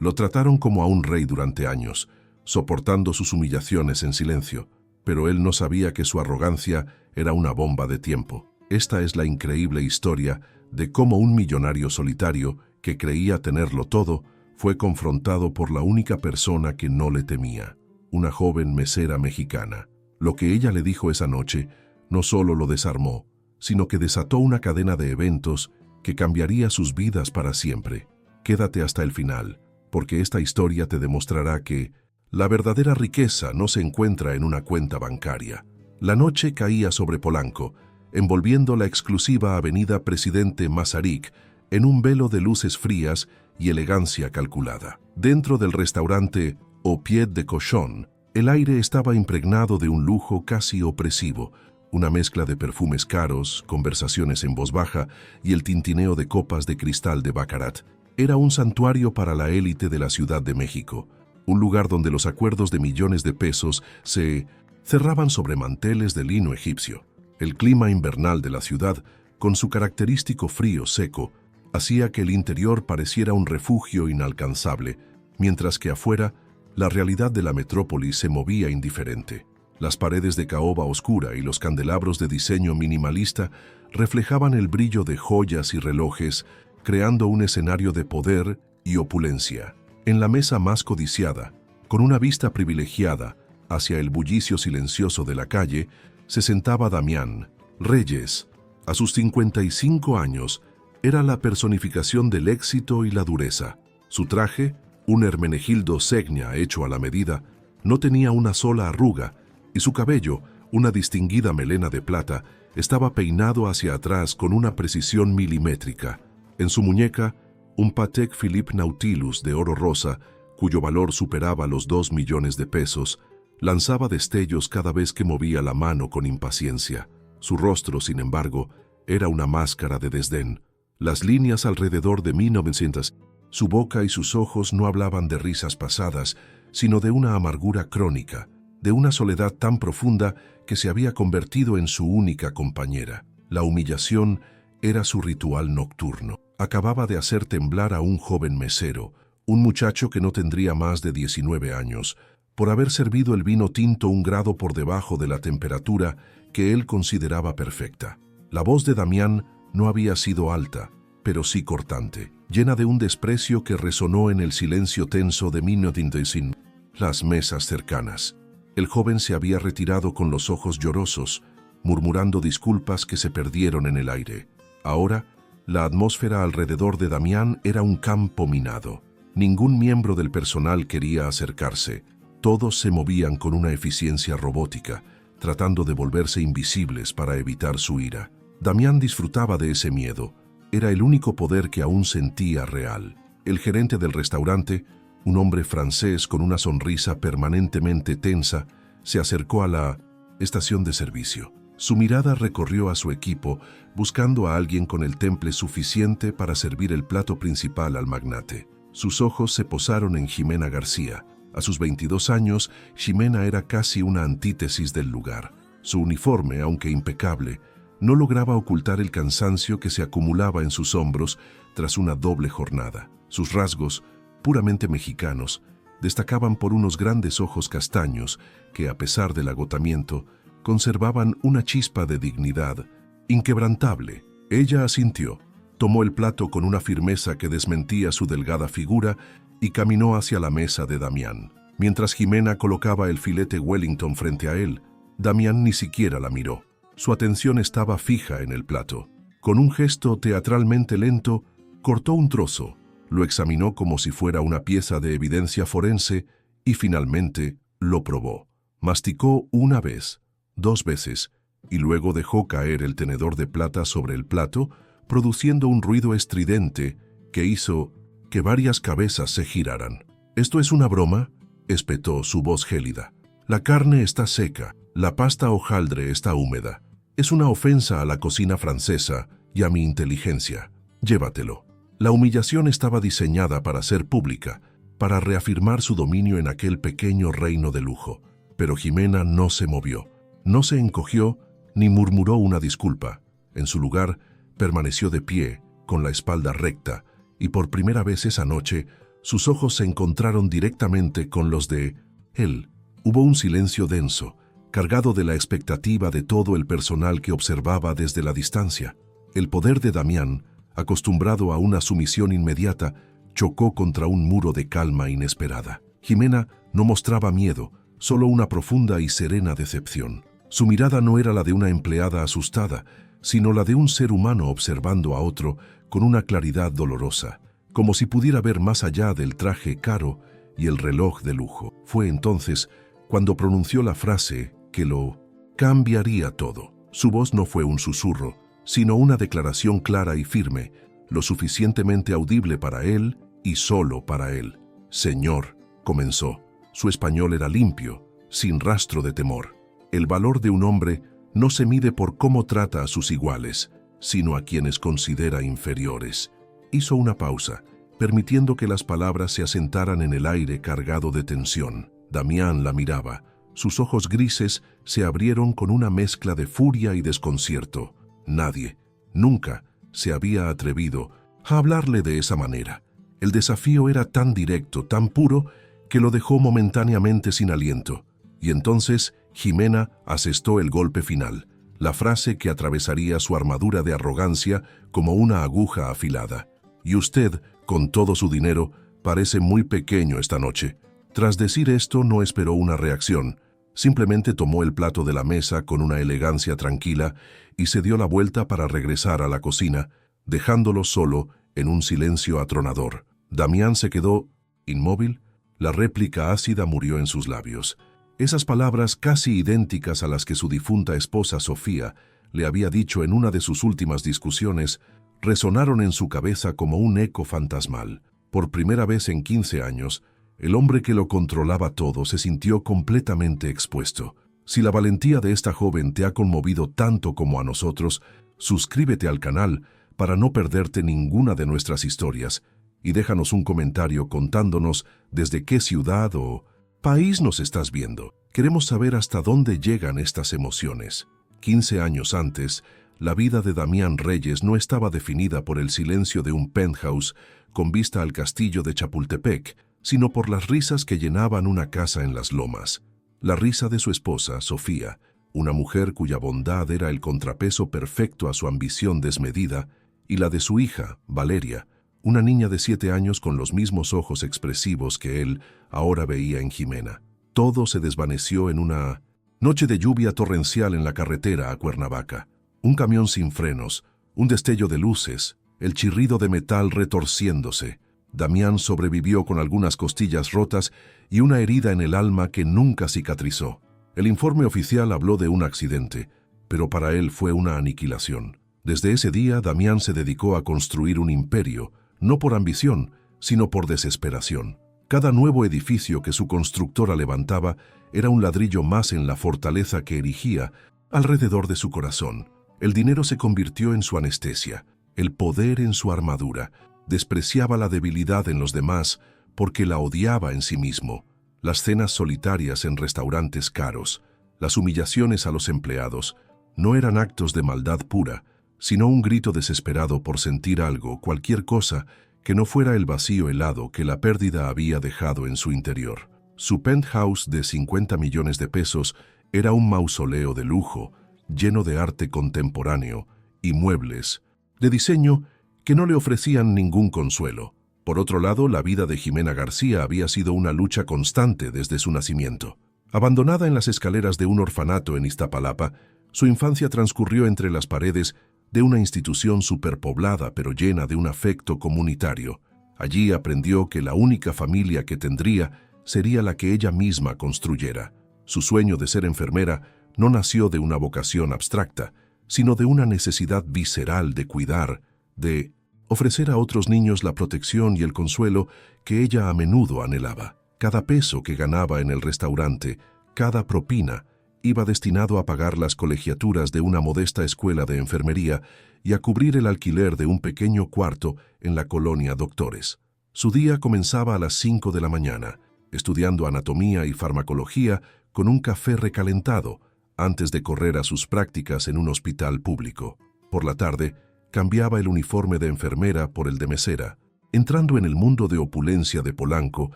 Lo trataron como a un rey durante años, soportando sus humillaciones en silencio, pero él no sabía que su arrogancia era una bomba de tiempo. Esta es la increíble historia de cómo un millonario solitario, que creía tenerlo todo, fue confrontado por la única persona que no le temía, una joven mesera mexicana. Lo que ella le dijo esa noche no solo lo desarmó, sino que desató una cadena de eventos que cambiaría sus vidas para siempre. Quédate hasta el final, porque esta historia te demostrará que la verdadera riqueza no se encuentra en una cuenta bancaria. La noche caía sobre Polanco, envolviendo la exclusiva avenida Presidente Masaryk en un velo de luces frías y elegancia calculada. Dentro del restaurante Au Pied de Cochon, el aire estaba impregnado de un lujo casi opresivo, una mezcla de perfumes caros, conversaciones en voz baja y el tintineo de copas de cristal de baccarat. Era un santuario para la élite de la Ciudad de México, un lugar donde los acuerdos de millones de pesos se cerraban sobre manteles de lino egipcio. El clima invernal de la ciudad, con su característico frío seco, hacía que el interior pareciera un refugio inalcanzable, mientras que afuera, la realidad de la metrópoli se movía indiferente. Las paredes de caoba oscura y los candelabros de diseño minimalista reflejaban el brillo de joyas y relojes, creando un escenario de poder y opulencia. En la mesa más codiciada, con una vista privilegiada hacia el bullicio silencioso de la calle, se sentaba Damián Reyes. A sus 55 años, era la personificación del éxito y la dureza. Su traje, un Hermenegildo Segnia hecho a la medida, no tenía una sola arruga, y su cabello, una distinguida melena de plata, estaba peinado hacia atrás con una precisión milimétrica. En su muñeca, un Patek Philippe Nautilus de oro rosa, cuyo valor superaba los 2 millones de pesos, lanzaba destellos cada vez que movía la mano con impaciencia. Su rostro, sin embargo, era una máscara de desdén. Las líneas alrededor de 1900, su boca y sus ojos no hablaban de risas pasadas, sino de una amargura crónica, de una soledad tan profunda que se había convertido en su única compañera. La humillación era su ritual nocturno. Acababa de hacer temblar a un joven mesero, un muchacho que no tendría más de 19 años, por haber servido el vino tinto un grado por debajo de la temperatura que él consideraba perfecta. La voz de Damián no había sido alta, pero sí cortante, llena de un desprecio que resonó en el silencio tenso de 1900, las mesas cercanas. El joven se había retirado con los ojos llorosos, murmurando disculpas que se perdieron en el aire. Ahora, la atmósfera alrededor de Damián era un campo minado. Ningún miembro del personal quería acercarse. Todos se movían con una eficiencia robótica, tratando de volverse invisibles para evitar su ira. Damián disfrutaba de ese miedo. Era el único poder que aún sentía real. El gerente del restaurante, un hombre francés con una sonrisa permanentemente tensa, se acercó a la estación de servicio. Su mirada recorrió a su equipo, buscando a alguien con el temple suficiente para servir el plato principal al magnate. Sus ojos se posaron en Ximena García. A sus 22 años, Ximena era casi una antítesis del lugar. Su uniforme, aunque impecable, no lograba ocultar el cansancio que se acumulaba en sus hombros tras una doble jornada. Sus rasgos, puramente mexicanos, destacaban por unos grandes ojos castaños que, a pesar del agotamiento, conservaban una chispa de dignidad inquebrantable. Ella asintió, tomó el plato con una firmeza que desmentía su delgada figura y caminó hacia la mesa de Damián. Mientras Ximena colocaba el filete Wellington frente a él, Damián ni siquiera la miró. Su atención estaba fija en el plato. Con un gesto teatralmente lento, cortó un trozo, lo examinó como si fuera una pieza de evidencia forense y finalmente lo probó. Masticó una vez, 2 veces, y luego dejó caer el tenedor de plata sobre el plato, produciendo un ruido estridente que hizo que varias cabezas se giraran. «¿Esto es una broma?», espetó su voz gélida. «La carne está seca, la pasta hojaldre está húmeda. Es una ofensa a la cocina francesa y a mi inteligencia. Llévatelo». La humillación estaba diseñada para ser pública, para reafirmar su dominio en aquel pequeño reino de lujo. Pero Ximena no se movió, no se encogió ni murmuró una disculpa. En su lugar, permaneció de pie, con la espalda recta, y por primera vez esa noche, sus ojos se encontraron directamente con los de él. Hubo un silencio denso, cargado de la expectativa de todo el personal que observaba desde la distancia. El poder de Damián, acostumbrado a una sumisión inmediata, chocó contra un muro de calma inesperada. Jimena no mostraba miedo, solo una profunda y serena decepción. Su mirada no era la de una empleada asustada, sino la de un ser humano observando a otro con una claridad dolorosa, como si pudiera ver más allá del traje caro y el reloj de lujo. Fue entonces cuando pronunció la frase que lo cambiaría todo. Su voz no fue un susurro, sino una declaración clara y firme, lo suficientemente audible para él y solo para él. «Señor», comenzó. Su español era limpio, sin rastro de temor. El valor de un hombre no se mide por cómo trata a sus iguales, sino a quienes considera inferiores. Hizo una pausa, permitiendo que las palabras se asentaran en el aire cargado de tensión. Damián la miraba. Sus ojos grises se abrieron con una mezcla de furia y desconcierto. Nadie, nunca, se había atrevido a hablarle de esa manera. El desafío era tan directo, tan puro, que lo dejó momentáneamente sin aliento. Y entonces Jimena asestó el golpe final, la frase que atravesaría su armadura de arrogancia como una aguja afilada. «Y usted, con todo su dinero, parece muy pequeño esta noche». Tras decir esto, no esperó una reacción. Simplemente tomó el plato de la mesa con una elegancia tranquila y se dio la vuelta para regresar a la cocina, dejándolo solo en un silencio atronador. Damián se quedó inmóvil. La réplica ácida murió en sus labios. Esas palabras casi idénticas a las que su difunta esposa Sofía le había dicho en una de sus últimas discusiones resonaron en su cabeza como un eco fantasmal. Por primera vez en 15 años, el hombre que lo controlaba todo se sintió completamente expuesto. Si la valentía de esta joven te ha conmovido tanto como a nosotros, suscríbete al canal para no perderte ninguna de nuestras historias y déjanos un comentario contándonos desde qué ciudad o país nos estás viendo. Queremos saber hasta dónde llegan estas emociones. 15 años antes, la vida de Damián Reyes no estaba definida por el silencio de un penthouse con vista al castillo de Chapultepec, sino por las risas que llenaban una casa en las lomas. La risa de su esposa, Sofía, una mujer cuya bondad era el contrapeso perfecto a su ambición desmedida, y la de su hija, Valeria, una niña de 7 años con los mismos ojos expresivos que él ahora veía en Jimena. Todo se desvaneció en una noche de lluvia torrencial en la carretera a Cuernavaca. Un camión sin frenos, un destello de luces, el chirrido de metal retorciéndose. Damián sobrevivió con algunas costillas rotas y una herida en el alma que nunca cicatrizó. El informe oficial habló de un accidente, pero para él fue una aniquilación. Desde ese día, Damián se dedicó a construir un imperio, no por ambición, sino por desesperación. Cada nuevo edificio que su constructora levantaba era un ladrillo más en la fortaleza que erigía alrededor de su corazón. El dinero se convirtió en su anestesia, el poder en su armadura. Despreciaba la debilidad en los demás porque la odiaba en sí mismo. Las cenas solitarias en restaurantes caros, las humillaciones a los empleados, no eran actos de maldad pura, sino un grito desesperado por sentir algo, cualquier cosa, que no fuera el vacío helado que la pérdida había dejado en su interior. Su penthouse de 50 millones de pesos era un mausoleo de lujo, lleno de arte contemporáneo y muebles de diseño que no le ofrecían ningún consuelo. Por otro lado, la vida de Jimena García había sido una lucha constante desde su nacimiento. Abandonada en las escaleras de un orfanato en Iztapalapa, su infancia transcurrió entre las paredes de una institución superpoblada pero llena de un afecto comunitario. Allí aprendió que la única familia que tendría sería la que ella misma construyera. Su sueño de ser enfermera no nació de una vocación abstracta, sino de una necesidad visceral de cuidar, de ofrecer a otros niños la protección y el consuelo que ella a menudo anhelaba. Cada peso que ganaba en el restaurante, cada propina, iba destinado a pagar las colegiaturas de una modesta escuela de enfermería y a cubrir el alquiler de un pequeño cuarto en la colonia Doctores. Su día comenzaba a las 5 de la mañana, estudiando anatomía y farmacología con un café recalentado, antes de correr a sus prácticas en un hospital público. Por la tarde, cambiaba el uniforme de enfermera por el de mesera. entrando en el mundo de opulencia de Polanco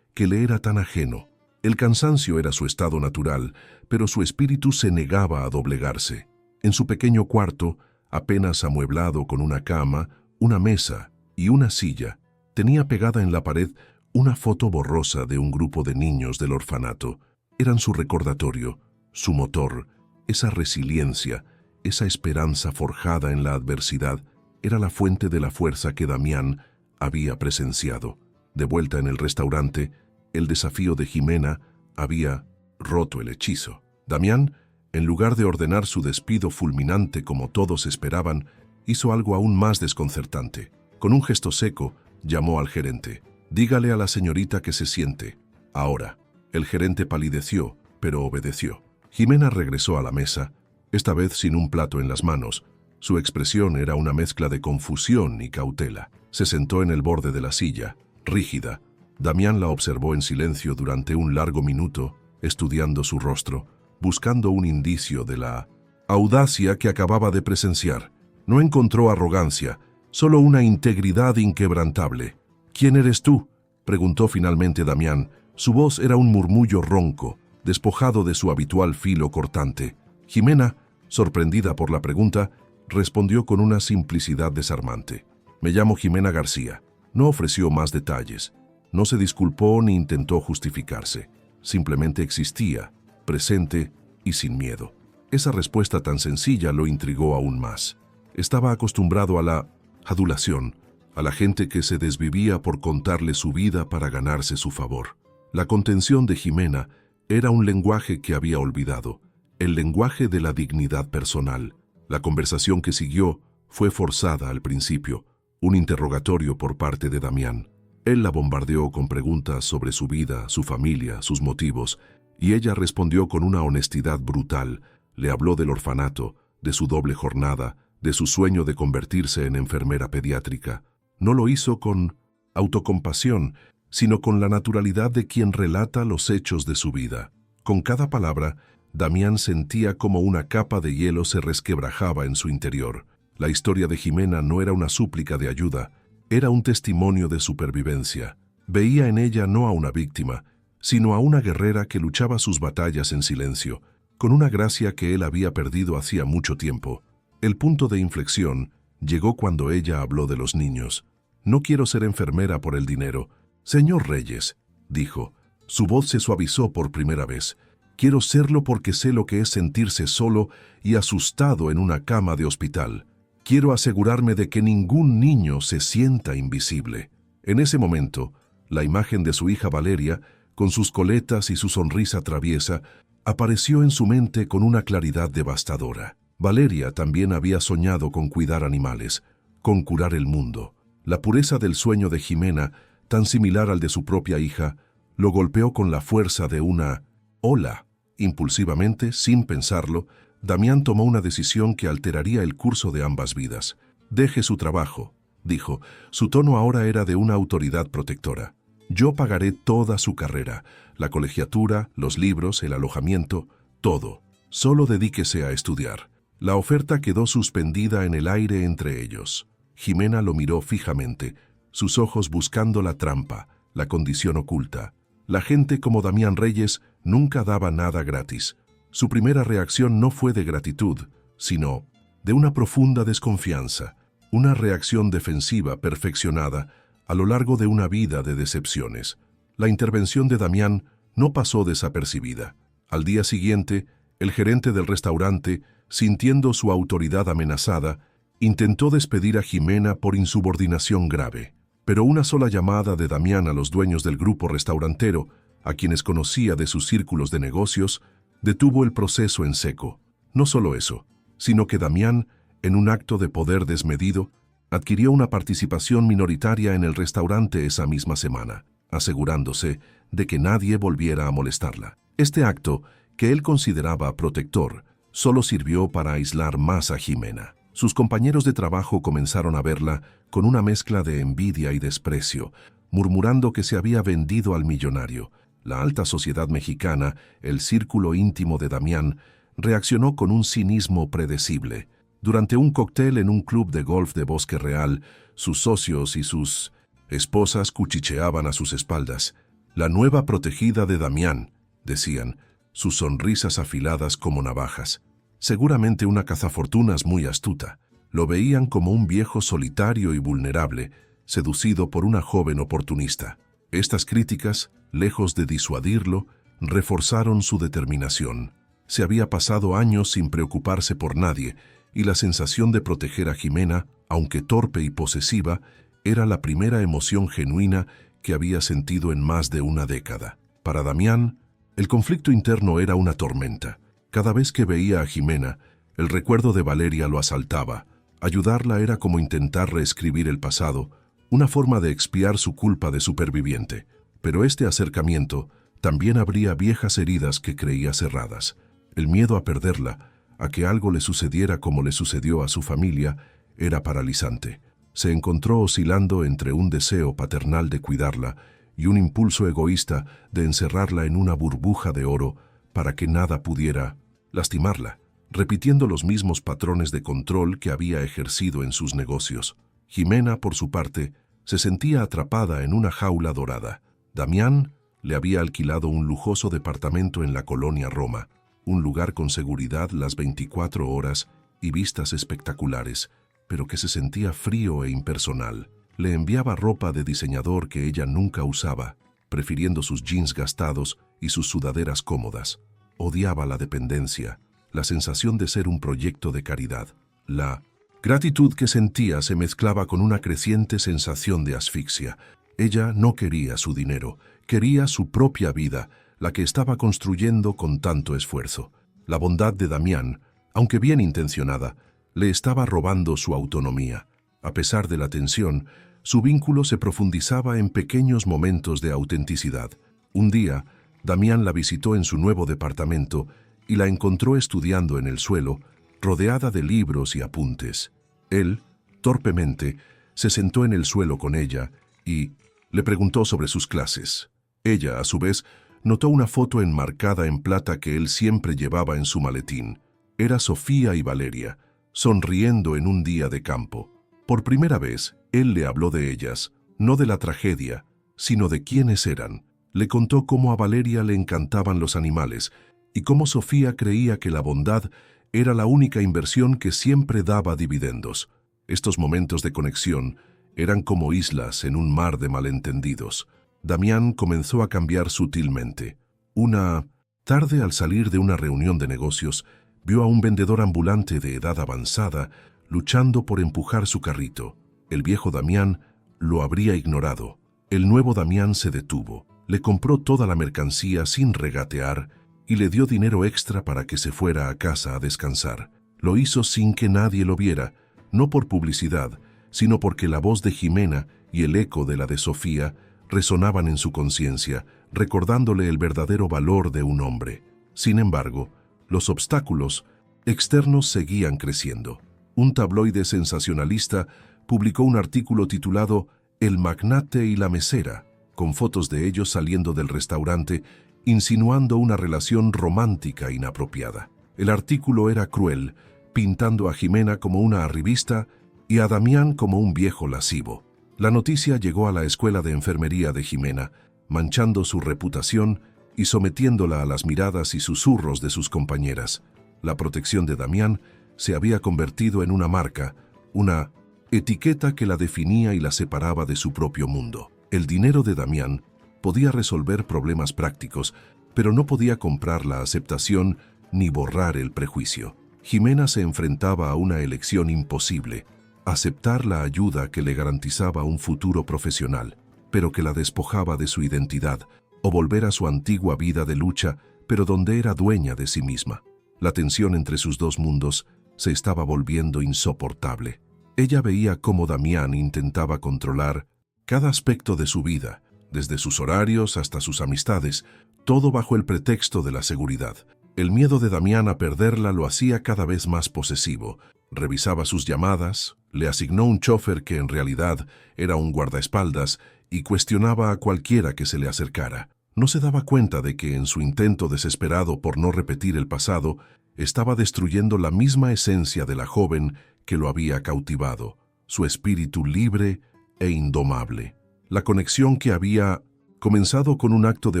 que le era tan ajeno. El cansancio era su estado natural, pero su espíritu se negaba a doblegarse. En su pequeño cuarto, apenas amueblado con una cama, una mesa y una silla, tenía pegada en la pared una foto borrosa de un grupo de niños del orfanato. Eran su recordatorio, su motor, esa resiliencia, esa esperanza forjada en la adversidad, era la fuente de la fuerza que Damián había presenciado. De vuelta en el restaurante, el desafío de Jimena había roto el hechizo. Damián, en lugar de ordenar su despido fulminante como todos esperaban, hizo algo aún más desconcertante. Con un gesto seco, llamó al gerente. «Dígale a la señorita que se siente. Ahora». El gerente palideció, pero obedeció. Jimena regresó a la mesa, esta vez sin un plato en las manos. Su expresión era una mezcla de confusión y cautela. Se sentó en el borde de la silla, rígida. Damián la observó en silencio durante un largo minuto, estudiando su rostro, buscando un indicio de la audacia que acababa de presenciar. No encontró arrogancia, solo una integridad inquebrantable. «¿Quién eres tú?», preguntó finalmente Damián. Su voz era un murmullo ronco, despojado de su habitual filo cortante. Jimena, sorprendida por la pregunta, respondió con una simplicidad desarmante. «Me llamo Jimena García». No ofreció más detalles. No se disculpó ni intentó justificarse. Simplemente existía, presente y sin miedo. Esa respuesta tan sencilla lo intrigó aún más. Estaba acostumbrado a la adulación, a la gente que se desvivía por contarle su vida para ganarse su favor. La contención de Jimena era un lenguaje que había olvidado, el lenguaje de la dignidad personal. La conversación que siguió fue forzada al principio, un interrogatorio por parte de Damián. Él la bombardeó con preguntas sobre su vida, su familia, sus motivos, y ella respondió con una honestidad brutal. Le habló del orfanato, de su doble jornada, de su sueño de convertirse en enfermera pediátrica. No lo hizo con autocompasión, sino con la naturalidad de quien relata los hechos de su vida. Con cada palabra, Damián sentía como una capa de hielo se resquebrajaba en su interior. La historia de Jimena no era una súplica de ayuda, era un testimonio de supervivencia. Veía en ella no a una víctima, sino a una guerrera que luchaba sus batallas en silencio, con una gracia que él había perdido hacía mucho tiempo. El punto de inflexión llegó cuando ella habló de los niños. «No quiero ser enfermera por el dinero». «Señor Reyes», dijo, su voz se suavizó por primera vez. «Quiero serlo porque sé lo que es sentirse solo y asustado en una cama de hospital. Quiero asegurarme de que ningún niño se sienta invisible». En ese momento, la imagen de su hija Valeria, con sus coletas y su sonrisa traviesa, apareció en su mente con una claridad devastadora. Valeria también había soñado con cuidar animales, con curar el mundo. La pureza del sueño de Jimena, tan similar al de su propia hija, lo golpeó con la fuerza de una ola. Impulsivamente, sin pensarlo, Damián tomó una decisión que alteraría el curso de ambas vidas. «Deje su trabajo», dijo. Su tono ahora era de una autoridad protectora. «Yo pagaré toda su carrera, la colegiatura, los libros, el alojamiento, todo. Solo dedíquese a estudiar». La oferta quedó suspendida en el aire entre ellos. Jimena lo miró fijamente, sus ojos buscando la trampa, la condición oculta. La gente como Damián Reyes nunca daba nada gratis. Su primera reacción no fue de gratitud, sino de una profunda desconfianza, una reacción defensiva perfeccionada a lo largo de una vida de decepciones. La intervención de Damián no pasó desapercibida. Al día siguiente, el gerente del restaurante, sintiendo su autoridad amenazada, intentó despedir a Jimena por insubordinación grave. Pero una sola llamada de Damián a los dueños del grupo restaurantero, a quienes conocía de sus círculos de negocios, detuvo el proceso en seco. No solo eso, sino que Damián, en un acto de poder desmedido, adquirió una participación minoritaria en el restaurante esa misma semana, asegurándose de que nadie volviera a molestarla. Este acto, que él consideraba protector, solo sirvió para aislar más a Jimena. Sus compañeros de trabajo comenzaron a verla con una mezcla de envidia y desprecio, murmurando que se había vendido al millonario. La alta sociedad mexicana, el círculo íntimo de Damián, reaccionó con un cinismo predecible. Durante un cóctel en un club de golf de Bosque Real, sus socios y sus Esposas cuchicheaban a sus espaldas. La nueva protegida de Damián, decían, sus sonrisas afiladas como navajas. Seguramente una cazafortunas muy astuta. Lo veían como un viejo solitario y vulnerable, seducido por una joven oportunista. Estas críticas, lejos de disuadirlo, reforzaron su determinación. Se había pasado años sin preocuparse por nadie, y la sensación de proteger a Jimena, aunque torpe y posesiva, era la primera emoción genuina que había sentido en más de una década. Para Damián, el conflicto interno era una tormenta. Cada vez que veía a Jimena, el recuerdo de Valeria lo asaltaba. Ayudarla era como intentar reescribir el pasado, una forma de expiar su culpa de superviviente. Pero este acercamiento también abría viejas heridas que creía cerradas. El miedo a perderla, a que algo le sucediera como le sucedió a su familia, era paralizante. Se encontró oscilando entre un deseo paternal de cuidarla y un impulso egoísta de encerrarla en una burbuja de oro para que nada pudiera lastimarla, repitiendo los mismos patrones de control que había ejercido en sus negocios. Jimena, por su parte, se sentía atrapada en una jaula dorada. Damián le había alquilado un lujoso departamento en la colonia Roma, un lugar con seguridad las 24 horas y vistas espectaculares, pero que se sentía frío e impersonal. Le enviaba ropa de diseñador que ella nunca usaba, prefiriendo sus jeans gastados y sus sudaderas cómodas. Odiaba la dependencia, la sensación de ser un proyecto de caridad. La gratitud que sentía se mezclaba con una creciente sensación de asfixia. Ella no quería su dinero, quería su propia vida, la que estaba construyendo con tanto esfuerzo. La bondad de Damián, aunque bien intencionada, le estaba robando su autonomía. A pesar de la tensión, su vínculo se profundizaba en pequeños momentos de autenticidad. Un día, Damián la visitó en su nuevo departamento y la encontró estudiando en el suelo, rodeada de libros y apuntes. Él, torpemente, se sentó en el suelo con ella y le preguntó sobre sus clases. Ella, a su vez, notó una foto enmarcada en plata que él siempre llevaba en su maletín. Era Sofía y Valeria, sonriendo en un día de campo. Por primera vez, él le habló de ellas, no de la tragedia, sino de quiénes eran. Le contó cómo a Valeria le encantaban los animales y cómo Sofía creía que la bondad era la única inversión que siempre daba dividendos. Estos momentos de conexión eran como islas en un mar de malentendidos. Damián comenzó a cambiar sutilmente. Una tarde, al salir de una reunión de negocios, vio a un vendedor ambulante de edad avanzada luchando por empujar su carrito. El viejo Damián lo habría ignorado. El nuevo Damián se detuvo, le compró toda la mercancía sin regatear y le dio dinero extra para que se fuera a casa a descansar. Lo hizo sin que nadie lo viera, no por publicidad, sino porque la voz de Jimena y el eco de la de Sofía resonaban en su conciencia, recordándole el verdadero valor de un hombre. Sin embargo, los obstáculos externos seguían creciendo. Un tabloide sensacionalista publicó un artículo titulado El magnate y la mesera, con fotos de ellos saliendo del restaurante, insinuando una relación romántica inapropiada. El artículo era cruel, pintando a Jimena como una arribista y a Damián como un viejo lascivo. La noticia llegó a la escuela de enfermería de Jimena, manchando su reputación y sometiéndola a las miradas y susurros de sus compañeras. La protección de Damián se había convertido en una marca, una etiqueta que la definía y la separaba de su propio mundo. El dinero de Damián podía resolver problemas prácticos, pero no podía comprar la aceptación ni borrar el prejuicio. Jimena se enfrentaba a una elección imposible: aceptar la ayuda que le garantizaba un futuro profesional, pero que la despojaba de su identidad, o volver a su antigua vida de lucha, pero donde era dueña de sí misma. La tensión entre sus dos mundos se estaba volviendo insoportable. Ella veía cómo Damián intentaba controlar cada aspecto de su vida, desde sus horarios hasta sus amistades, todo bajo el pretexto de la seguridad. El miedo de Damián a perderla lo hacía cada vez más posesivo. Revisaba sus llamadas, le asignó un chofer que en realidad era un guardaespaldas y cuestionaba a cualquiera que se le acercara. No se daba cuenta de que en su intento desesperado por no repetir el pasado, estaba destruyendo la misma esencia de la joven que lo había cautivado, su espíritu libre e indomable. La conexión que había comenzado con un acto de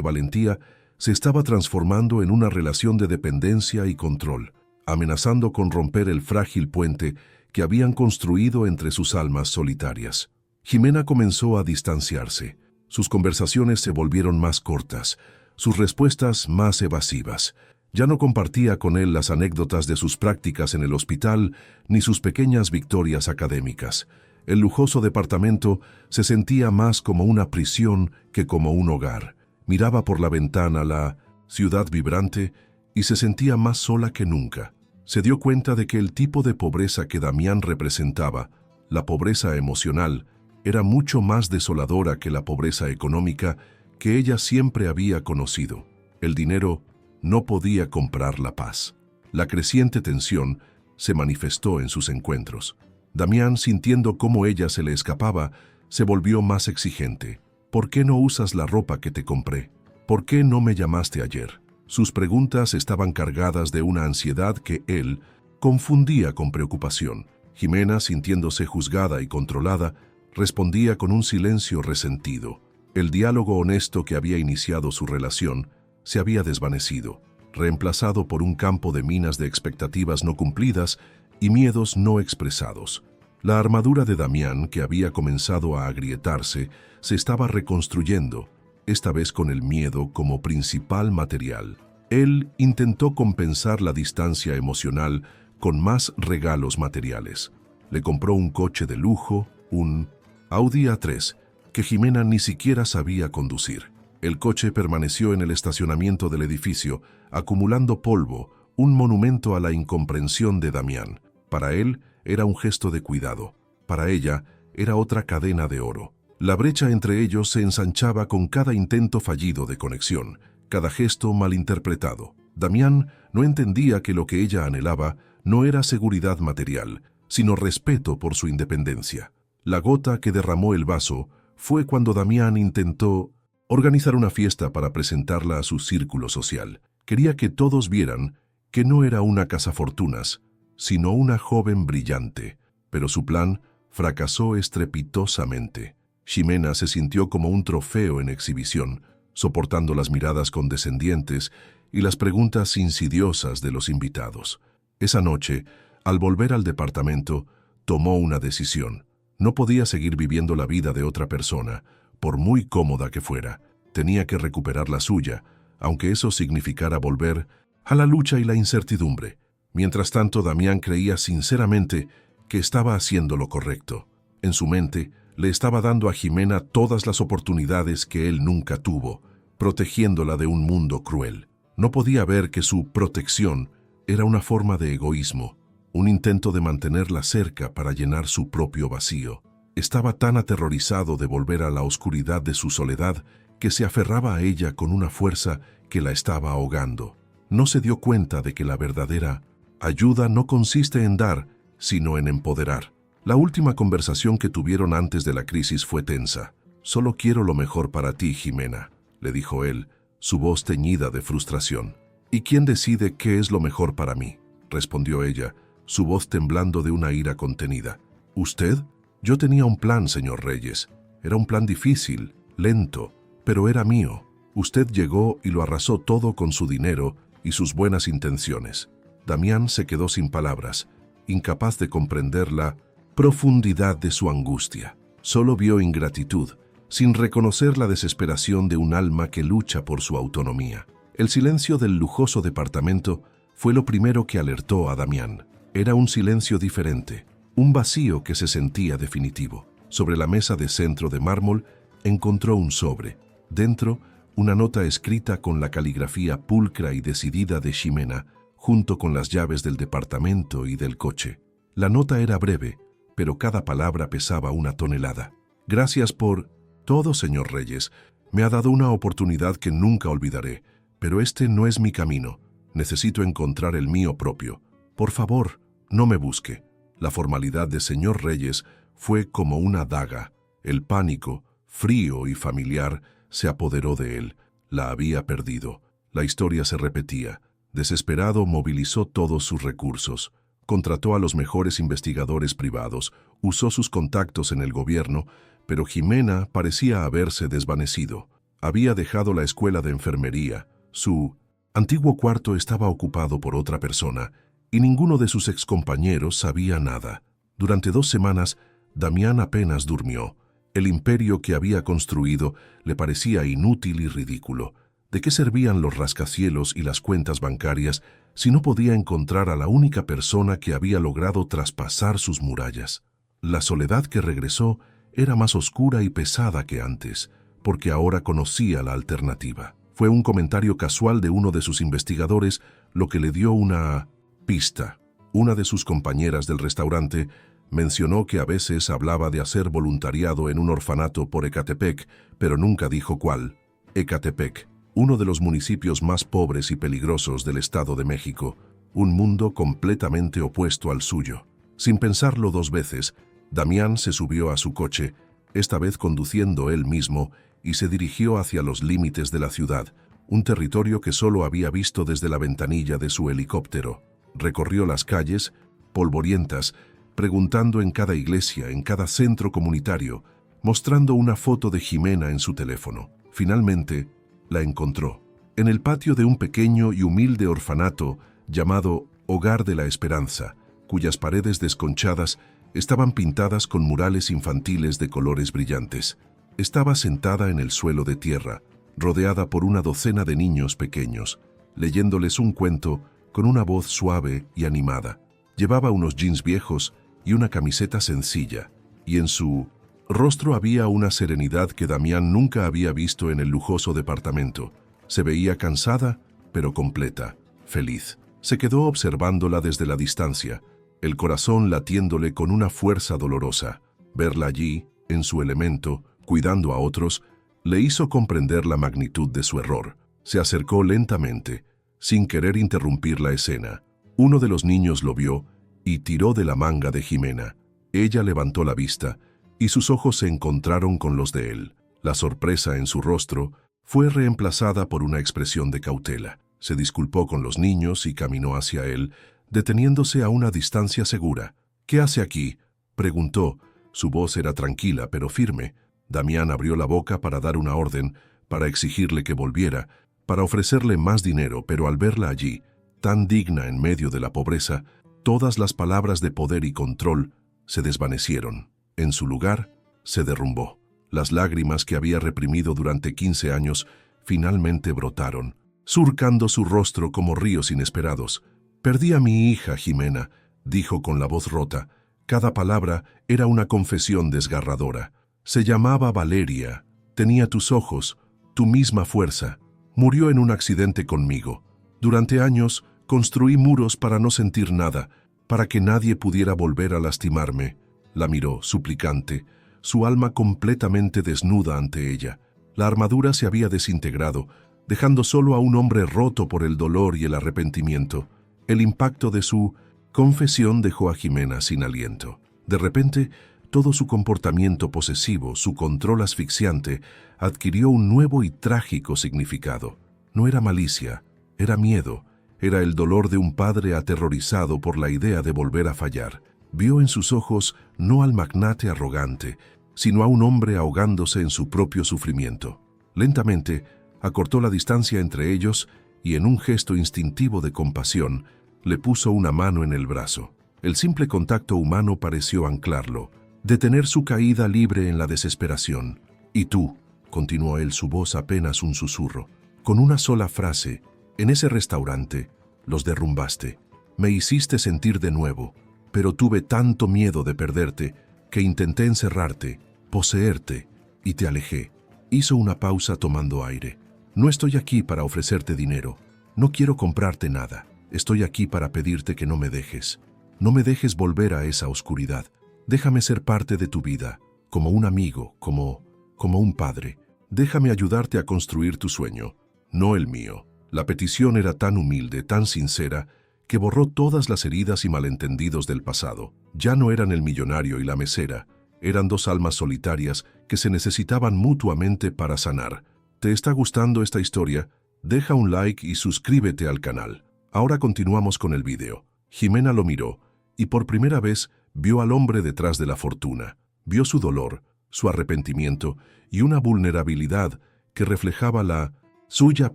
valentía se estaba transformando en una relación de dependencia y control, amenazando con romper el frágil puente que habían construido entre sus almas solitarias. Ximena comenzó a distanciarse. Sus conversaciones se volvieron más cortas, sus respuestas más evasivas. Ya no compartía con él las anécdotas de sus prácticas en el hospital ni sus pequeñas victorias académicas. El lujoso departamento se sentía más como una prisión que como un hogar. Miraba por la ventana la ciudad vibrante y se sentía más sola que nunca. Se dio cuenta de que el tipo de pobreza que Damián representaba, la pobreza emocional, era mucho más desoladora que la pobreza económica que ella siempre había conocido. El dinero no podía comprar la paz. La creciente tensión se manifestó en sus encuentros. Damián, sintiendo cómo ella se le escapaba, se volvió más exigente. ¿Por qué no usas la ropa que te compré? ¿Por qué no me llamaste ayer? Sus preguntas estaban cargadas de una ansiedad que él confundía con preocupación. Ximena, sintiéndose juzgada y controlada, respondía con un silencio resentido. El diálogo honesto que había iniciado su relación se había desvanecido, reemplazado por un campo de minas de expectativas no cumplidas y miedos no expresados. La armadura de Damián, que había comenzado a agrietarse, se estaba reconstruyendo, esta vez con el miedo como principal material. Él intentó compensar la distancia emocional con más regalos materiales. Le compró un coche de lujo, un Audi A3, que Ximena ni siquiera sabía conducir. El coche permaneció en el estacionamiento del edificio, acumulando polvo, un monumento a la incomprensión de Damián. Para él era un gesto de cuidado, para ella era otra cadena de oro. La brecha entre ellos se ensanchaba con cada intento fallido de conexión, cada gesto malinterpretado. Damián no entendía que lo que ella anhelaba no era seguridad material, sino respeto por su independencia. La gota que derramó el vaso fue cuando Damián intentó organizar una fiesta para presentarla a su círculo social. Quería que todos vieran que no era una cazafortunas, sino una joven brillante, pero su plan fracasó estrepitosamente. Ximena se sintió como un trofeo en exhibición, soportando las miradas condescendientes y las preguntas insidiosas de los invitados. Esa noche, al volver al departamento, tomó una decisión. No podía seguir viviendo la vida de otra persona, por muy cómoda que fuera. Tenía que recuperar la suya, aunque eso significara volver a la lucha y la incertidumbre. Mientras tanto, Damián creía sinceramente que estaba haciendo lo correcto. En su mente, le estaba dando a Ximena todas las oportunidades que él nunca tuvo, protegiéndola de un mundo cruel. No podía ver que su protección era una forma de egoísmo, un intento de mantenerla cerca para llenar su propio vacío. Estaba tan aterrorizado de volver a la oscuridad de su soledad que se aferraba a ella con una fuerza que la estaba ahogando. No se dio cuenta de que la verdadera ayuda no consiste en dar, sino en empoderar. La última conversación que tuvieron antes de la crisis fue tensa. «Solo quiero lo mejor para ti, Ximena», le dijo él, su voz teñida de frustración. «¿Y quién decide qué es lo mejor para mí?», respondió ella, su voz temblando de una ira contenida. «¿Usted? Yo tenía un plan, señor Reyes. Era un plan difícil, lento, pero era mío. Usted llegó y lo arrasó todo con su dinero y sus buenas intenciones». Damián se quedó sin palabras, incapaz de comprender la profundidad de su angustia. Solo vio ingratitud, sin reconocer la desesperación de un alma que lucha por su autonomía. El silencio del lujoso departamento fue lo primero que alertó a Damián. Era un silencio diferente, un vacío que se sentía definitivo. Sobre la mesa de centro de mármol encontró un sobre. Dentro, una nota escrita con la caligrafía pulcra y decidida de Ximena, junto con las llaves del departamento y del coche. La nota era breve, pero cada palabra pesaba una tonelada. «Gracias por todo, señor Reyes. Me ha dado una oportunidad que nunca olvidaré, pero este no es mi camino. Necesito encontrar el mío propio. Por favor, no me busque». La formalidad de señor Reyes fue como una daga. El pánico, frío y familiar, se apoderó de él. La había perdido. La historia se repetía. Desesperado, movilizó todos sus recursos. Contrató a los mejores investigadores privados, usó sus contactos en el gobierno, pero Jimena parecía haberse desvanecido. Había dejado la escuela de enfermería. Su antiguo cuarto estaba ocupado por otra persona y ninguno de sus excompañeros sabía nada. Durante 2 semanas, Damián apenas durmió. El imperio que había construido le parecía inútil y ridículo. ¿De qué servían los rascacielos y las cuentas bancarias si no podía encontrar a la única persona que había logrado traspasar sus murallas? La soledad que regresó era más oscura y pesada que antes, porque ahora conocía la alternativa. Fue un comentario casual de uno de sus investigadores lo que le dio una pista. Una de sus compañeras del restaurante mencionó que a veces hablaba de hacer voluntariado en un orfanato por Ecatepec, pero nunca dijo cuál. Ecatepec, uno de los municipios más pobres y peligrosos del Estado de México, un mundo completamente opuesto al suyo. Sin pensarlo 2 veces, Damián se subió a su coche, esta vez conduciendo él mismo, y se dirigió hacia los límites de la ciudad, un territorio que solo había visto desde la ventanilla de su helicóptero. Recorrió las calles, polvorientas, preguntando en cada iglesia, en cada centro comunitario, mostrando una foto de Jimena en su teléfono. Finalmente, la encontró, en el patio de un pequeño y humilde orfanato llamado Hogar de la Esperanza, cuyas paredes desconchadas estaban pintadas con murales infantiles de colores brillantes. Estaba sentada en el suelo de tierra, rodeada por una docena de niños pequeños, leyéndoles un cuento con una voz suave y animada. Llevaba unos jeans viejos y una camiseta sencilla, y en su rostro había una serenidad que Damián nunca había visto en el lujoso departamento. Se veía cansada, pero completa, feliz. Se quedó observándola desde la distancia, el corazón latiéndole con una fuerza dolorosa. Verla allí, en su elemento, cuidando a otros, le hizo comprender la magnitud de su error. Se acercó lentamente, sin querer interrumpir la escena. Uno de los niños lo vio y tiró de la manga de Jimena. Ella levantó la vista y sus ojos se encontraron con los de él. La sorpresa en su rostro fue reemplazada por una expresión de cautela. Se disculpó con los niños y caminó hacia él, deteniéndose a una distancia segura. «¿Qué hace aquí?», preguntó. Su voz era tranquila pero firme. Damián abrió la boca para dar una orden, para exigirle que volviera, para ofrecerle más dinero, pero al verla allí, tan digna en medio de la pobreza, todas las palabras de poder y control se desvanecieron. En su lugar, se derrumbó. Las lágrimas que había reprimido durante 15 años finalmente brotaron, surcando su rostro como ríos inesperados. «Perdí a mi hija, Jimena», dijo con la voz rota. Cada palabra era una confesión desgarradora. «Se llamaba Valeria, tenía tus ojos, tu misma fuerza. Murió en un accidente conmigo. Durante años construí muros para no sentir nada, para que nadie pudiera volver a lastimarme». La miró, suplicante, su alma completamente desnuda ante ella. La armadura se había desintegrado, dejando solo a un hombre roto por el dolor y el arrepentimiento. El impacto de su confesión dejó a Jimena sin aliento. De repente, todo su comportamiento posesivo, su control asfixiante, adquirió un nuevo y trágico significado. No era malicia, era miedo, era el dolor de un padre aterrorizado por la idea de volver a fallar. Vio en sus ojos no al magnate arrogante, sino a un hombre ahogándose en su propio sufrimiento. Lentamente, acortó la distancia entre ellos y en un gesto instintivo de compasión, le puso una mano en el brazo. El simple contacto humano pareció anclarlo, detener su caída libre en la desesperación. «Y tú», continuó él, su voz apenas un susurro, con una sola frase, «en ese restaurante, los derrumbaste. Me hiciste sentir de nuevo, pero tuve tanto miedo de perderte que intenté encerrarte, poseerte, y te alejé». Hizo una pausa tomando aire. «No estoy aquí para ofrecerte dinero. No quiero comprarte nada. Estoy aquí para pedirte que no me dejes. No me dejes volver a esa oscuridad. Déjame ser parte de tu vida, como un amigo, como un padre. Déjame ayudarte a construir tu sueño, no el mío». La petición era tan humilde, tan sincera, que borró todas las heridas y malentendidos del pasado. Ya no eran el millonario y la mesera, eran 2 almas solitarias que se necesitaban mutuamente para sanar. ¿Te está gustando esta historia? Deja un like y suscríbete al canal. Ahora continuamos con el video. Jimena lo miró y por primera vez vio al hombre detrás de la fortuna. Vio su dolor, su arrepentimiento y una vulnerabilidad que reflejaba la suya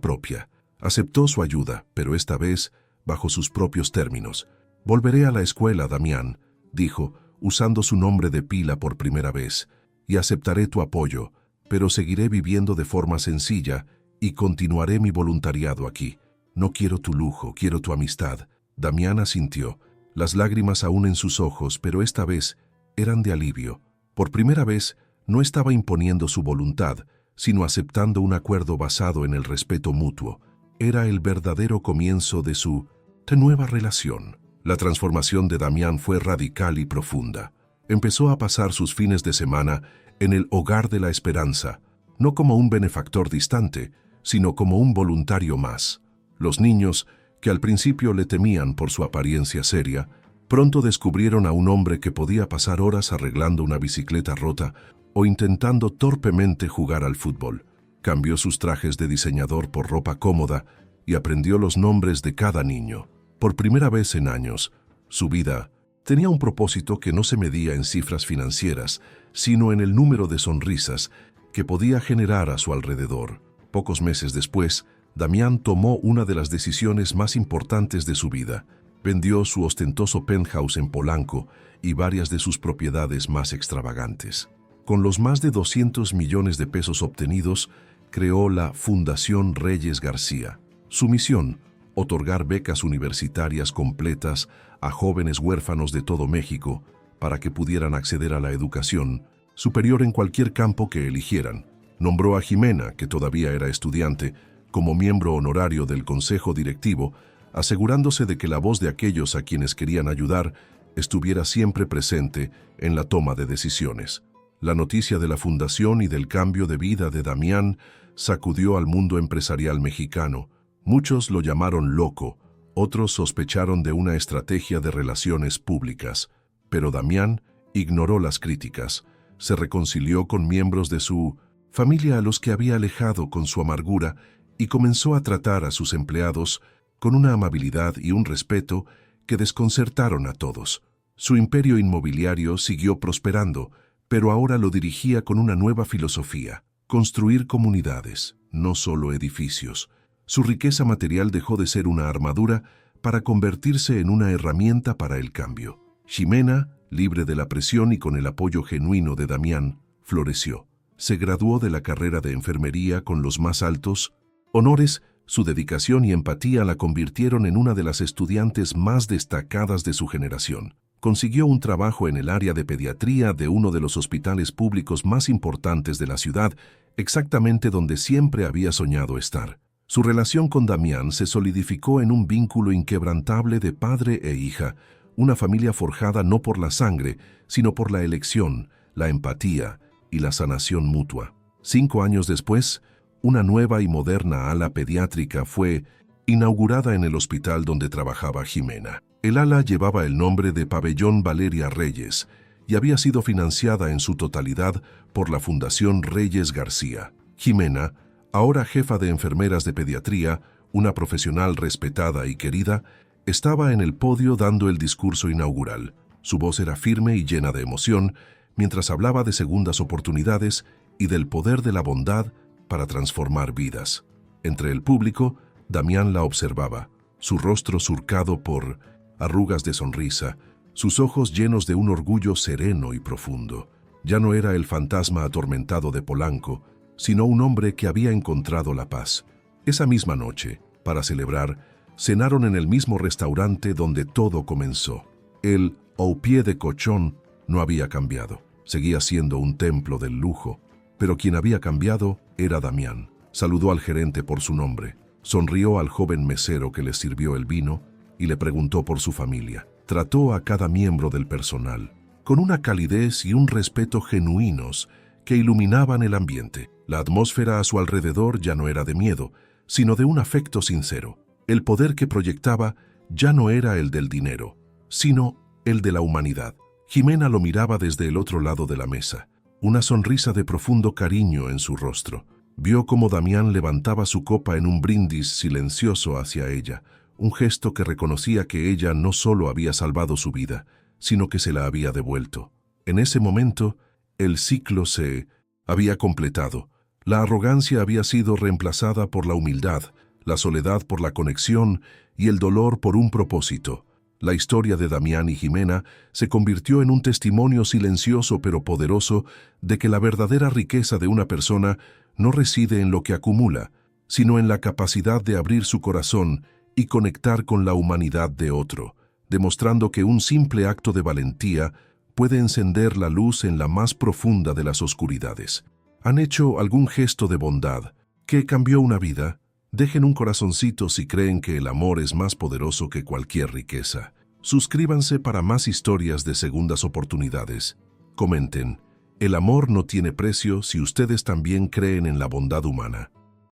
propia. Aceptó su ayuda, pero esta vez bajo sus propios términos. «Volveré a la escuela, Damián», dijo, usando su nombre de pila por primera vez, «y aceptaré tu apoyo, pero seguiré viviendo de forma sencilla y continuaré mi voluntariado aquí. No quiero tu lujo, quiero tu amistad». Damián asintió, las lágrimas aún en sus ojos, pero esta vez eran de alivio. Por primera vez no estaba imponiendo su voluntad, sino aceptando un acuerdo basado en el respeto mutuo. Era el verdadero comienzo de su nueva relación. La transformación de Damián fue radical y profunda. Empezó a pasar sus fines de semana en el Hogar de la Esperanza, no como un benefactor distante, sino como un voluntario más. Los niños, que al principio le temían por su apariencia seria, pronto descubrieron a un hombre que podía pasar horas arreglando una bicicleta rota o intentando torpemente jugar al fútbol. Cambió sus trajes de diseñador por ropa cómoda y aprendió los nombres de cada niño. Por primera vez en años, su vida tenía un propósito que no se medía en cifras financieras, sino en el número de sonrisas que podía generar a su alrededor. Pocos meses después, Damián tomó una de las decisiones más importantes de su vida. Vendió su ostentoso penthouse en Polanco y varias de sus propiedades más extravagantes. Con los más de 200 millones de pesos obtenidos, creó la Fundación Reyes García. Su misión: otorgar becas universitarias completas a jóvenes huérfanos de todo México para que pudieran acceder a la educación superior en cualquier campo que eligieran. Nombró a Jimena, que todavía era estudiante, como miembro honorario del Consejo Directivo, asegurándose de que la voz de aquellos a quienes querían ayudar estuviera siempre presente en la toma de decisiones. La noticia de la fundación y del cambio de vida de Damián sacudió al mundo empresarial mexicano. Muchos lo llamaron loco, otros sospecharon de una estrategia de relaciones públicas, pero Damián ignoró las críticas, se reconcilió con miembros de su familia a los que había alejado con su amargura y comenzó a tratar a sus empleados con una amabilidad y un respeto que desconcertaron a todos. Su imperio inmobiliario siguió prosperando, pero ahora lo dirigía con una nueva filosofía: construir comunidades, no solo edificios. Su riqueza material dejó de ser una armadura para convertirse en una herramienta para el cambio. Jimena, libre de la presión y con el apoyo genuino de Damián, floreció. Se graduó de la carrera de enfermería con los más altos honores. Su dedicación y empatía la convirtieron en una de las estudiantes más destacadas de su generación. Consiguió un trabajo en el área de pediatría de uno de los hospitales públicos más importantes de la ciudad, exactamente donde siempre había soñado estar. Su relación con Damián se solidificó en un vínculo inquebrantable de padre e hija, una familia forjada no por la sangre, sino por la elección, la empatía y la sanación mutua. 5 años después, una nueva y moderna ala pediátrica fue inaugurada en el hospital donde trabajaba Jimena. El ala llevaba el nombre de Pabellón Valeria Reyes y había sido financiada en su totalidad por la Fundación Reyes García. Jimena, ahora jefa de enfermeras de pediatría, una profesional respetada y querida, estaba en el podio dando el discurso inaugural. Su voz era firme y llena de emoción, mientras hablaba de segundas oportunidades y del poder de la bondad para transformar vidas. Entre el público, Damián la observaba, su rostro surcado por arrugas de sonrisa, sus ojos llenos de un orgullo sereno y profundo. Ya no era el fantasma atormentado de Polanco, sino un hombre que había encontrado la paz. Esa misma noche, para celebrar, cenaron en el mismo restaurante donde todo comenzó. El au pied de cochon no había cambiado, seguía siendo un templo del lujo, pero quien había cambiado era Damián. Saludó al gerente por su nombre, sonrió al joven mesero que le sirvió el vino y le preguntó por su familia. Trató a cada miembro del personal con una calidez y un respeto genuinos que iluminaban el ambiente. La atmósfera a su alrededor ya no era de miedo, sino de un afecto sincero. El poder que proyectaba ya no era el del dinero, sino el de la humanidad. Jimena lo miraba desde el otro lado de la mesa, una sonrisa de profundo cariño en su rostro. Vio cómo Damián levantaba su copa en un brindis silencioso hacia ella, un gesto que reconocía que ella no solo había salvado su vida, sino que se la había devuelto. En ese momento, El ciclo se había completado. La arrogancia había sido reemplazada por la humildad, la soledad por la conexión y el dolor por un propósito. La historia de Damián y Jimena se convirtió en un testimonio silencioso pero poderoso de que la verdadera riqueza de una persona no reside en lo que acumula, sino en la capacidad de abrir su corazón y conectar con la humanidad de otro, demostrando que un simple acto de valentía puede encender la luz en la más profunda de las oscuridades. ¿Han hecho algún gesto de bondad que cambió una vida? Dejen un corazoncito si creen que el amor es más poderoso que cualquier riqueza. Suscríbanse para más historias de segundas oportunidades. Comenten, el amor no tiene precio si ustedes también creen en la bondad humana.